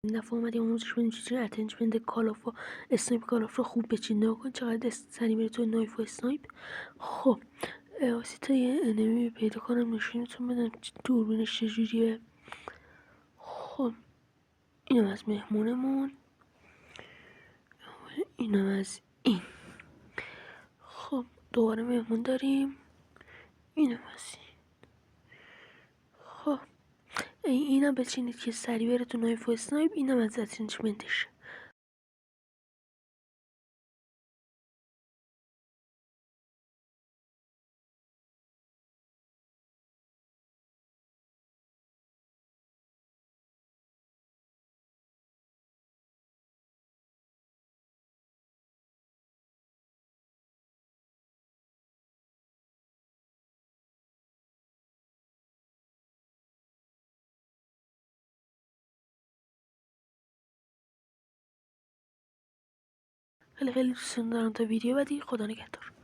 این دفعه اومدیم آموزش بدیم چجوری اتنجمنت کالاف و اسنایپ کالاف رو خوب بچین. نگاه کن چقدر سریع میره تو نایف و اسنایپ. خب واسه تا یه انمی پیدا کنم نشونتون بدم دوربینش چجوریه. خب اینم از مهمونمون، اینم از این. خب دوباره مهمون داریم، اینم از این. خب اینم بچینید که سریع بره تو نایف و اسنایپ. اینم از اتنجمنتش. خیلی دوست دارم تا ویدیو بعدی. خدا نگهدار.